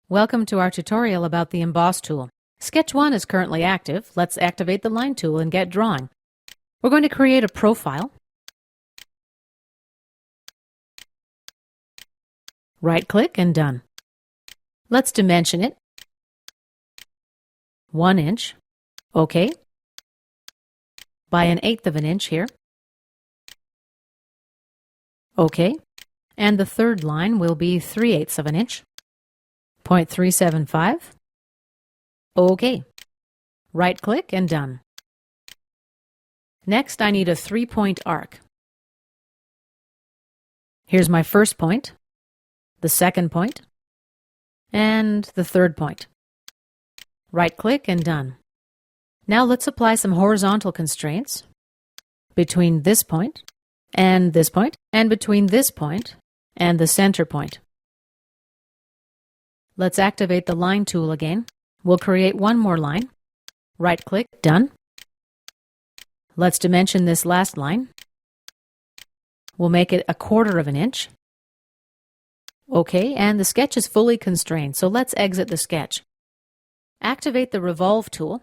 Welcome to our tutorial about the Emboss tool. Sketch 1 is currently active. Let's activate the line tool and get drawing. We're going to create a profile. Right-click and done. Let's dimension it. 1 inch. OK. By 1/8 of an inch here. OK. And the third line will be 3/8 of an inch. 0.375. OK. Right-click and done. Next, I need a 3-point arc. Here's my first point, the second point, and the third point. Right-click and done. Now let's apply some horizontal constraints between this point, and between this point and the center point. Let's activate the line tool again. We'll create one more line. Right-click, done. Let's dimension this last line. We'll make it 1/4 of an inch. OK, and the sketch is fully constrained, so let's exit the sketch. Activate the Revolve tool.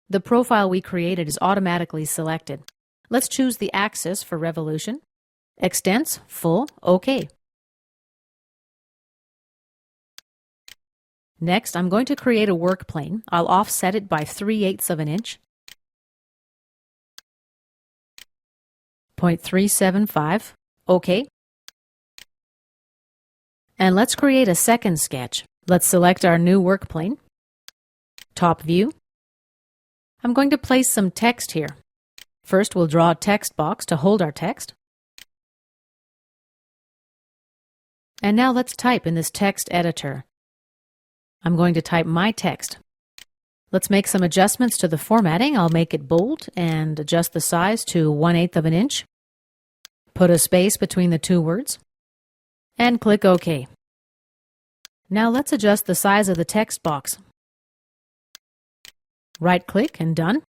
The profile we created is automatically selected. Let's choose the axis for revolution. Extents, full, OK. Next, I'm going to create a work plane. I'll offset it by 3/8 of an inch. 0.375. OK. And let's create a second sketch. Let's select our new work plane. Top view. I'm going to place some text here. First, we'll draw a text box to hold our text. And now let's type in this text editor. I'm going to type my text. Let's make some adjustments to the formatting. I'll make it bold and adjust the size to 1/8 of an inch. Put a space between the two words. And click OK. Now let's adjust the size of the text box. Right-click and done.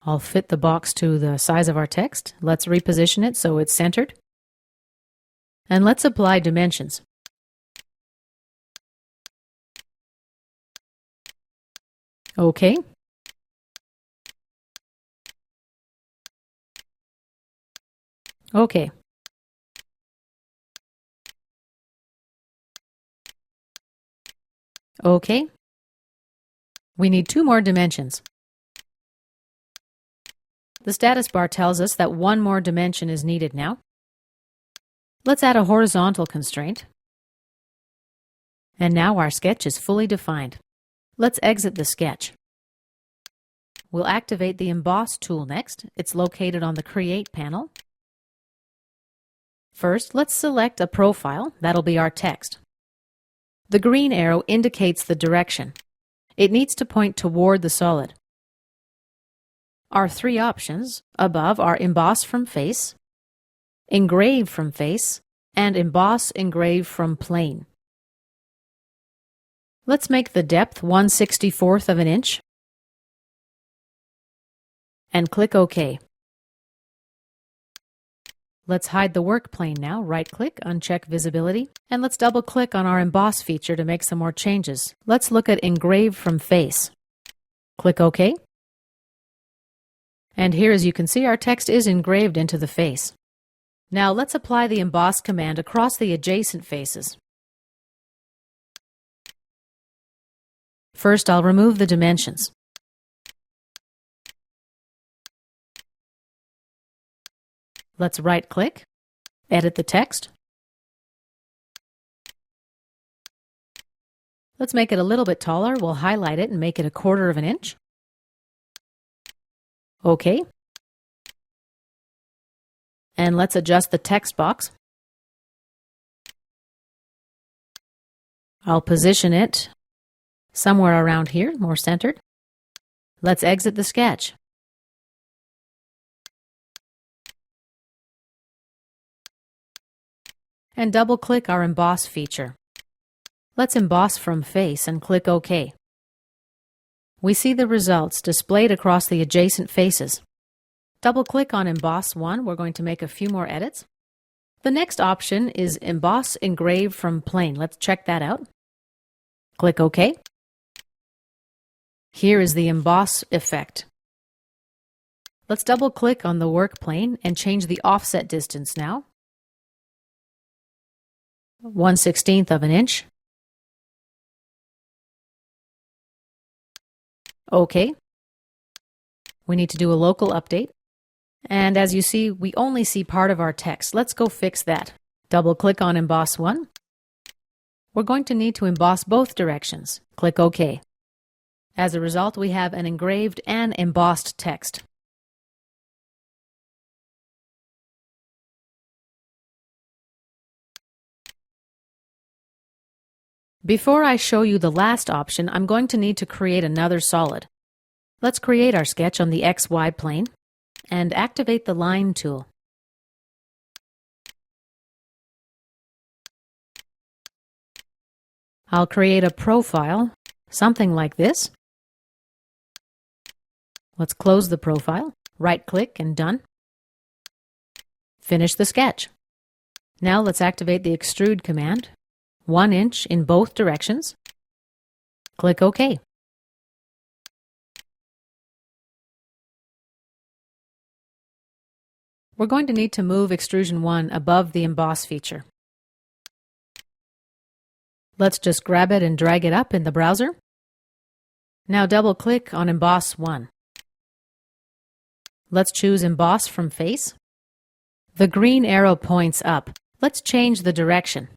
I'll fit the box to the size of our text. Let's reposition it so it's centered. And let's apply dimensions. OK. OK. OK. We need 2 more dimensions. The status bar tells us that 1 more dimension is needed now. Let's add a horizontal constraint. And now our sketch is fully defined. Let's exit the sketch. We'll activate the Emboss tool next. It's located on the Create panel. First, let's select a profile. That'll be our text. The green arrow indicates the direction. It needs to point toward the solid. Our 3 options above are Emboss from Face, Engrave from Face, and Emboss Engrave from Plane. Let's make the depth 1/64 of an inch and click OK. Let's hide the work plane now. Right-click, uncheck visibility, and let's double-click on our Emboss feature to make some more changes. Let's look at Engrave from Face. Click OK. And here, as you can see, our text is engraved into the face. Now let's apply the Emboss command across the adjacent faces. First, I'll remove the dimensions. Let's right-click, edit the text. Let's make it a little bit taller. We'll highlight it and make it 1/4 of an inch. OK. And let's adjust the text box. I'll position it somewhere around here, more centered. Let's exit the sketch. And double-click our Emboss feature. Let's emboss from face and click OK. We see the results displayed across the adjacent faces. Double-click on Emboss 1. We're going to make a few more edits. The next option is Emboss Engrave from Plane. Let's check that out. Click OK. Here is the emboss effect. Let's double-click on the work plane and change the offset distance now. 1/16 of an inch. OK. We need to do a local update. And as you see, we only see part of our text. Let's go fix that. Double-click on Emboss 1. We're going to need to emboss both directions. Click OK. As a result, we have an engraved and embossed text. Before I show you the last option, I'm going to need to create another solid. Let's create our sketch on the XY plane and activate the Line tool. I'll create a profile, something like this. Let's close the profile, right-click and done. Finish the sketch. Now let's activate the Extrude command, 1 inch in both directions. Click OK. We're going to need to move Extrusion 1 above the Emboss feature. Let's just grab it and drag it up in the browser. Now double-click on Emboss 1. Let's choose Emboss from Face. The green arrow points up. Let's change the direction.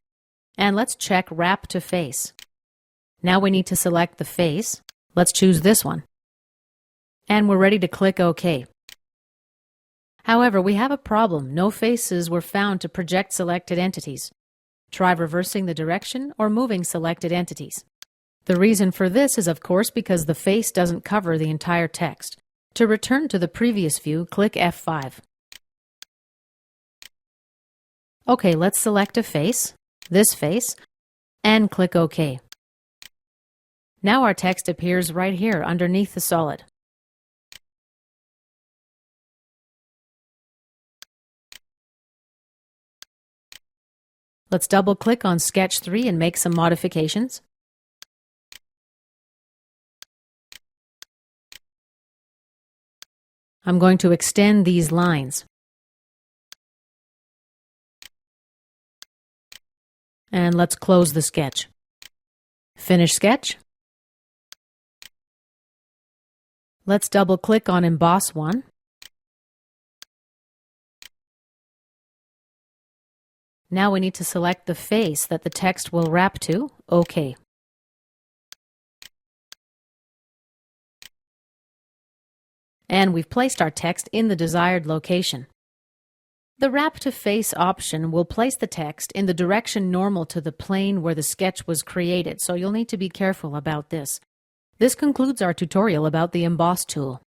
And let's check Wrap to Face. Now we need to select the face. Let's choose this one. And we're ready to click OK. However, we have a problem. No faces were found to project selected entities. Try reversing the direction or moving selected entities. The reason for this is, of course, because the face doesn't cover the entire text. To return to the previous view, click F5. OK, let's select a face, this face, and click OK. Now our text appears right here underneath the solid. Let's double-click on Sketch 3 and make some modifications. I'm going to extend these lines. And let's close the sketch. Finish sketch. Let's double-click on Emboss 1. Now we need to select the face that the text will wrap to. OK. And we've placed our text in the desired location. The Wrap to Face option will place the text in the direction normal to the plane where the sketch was created, so you'll need to be careful about this. This concludes our tutorial about the Emboss tool.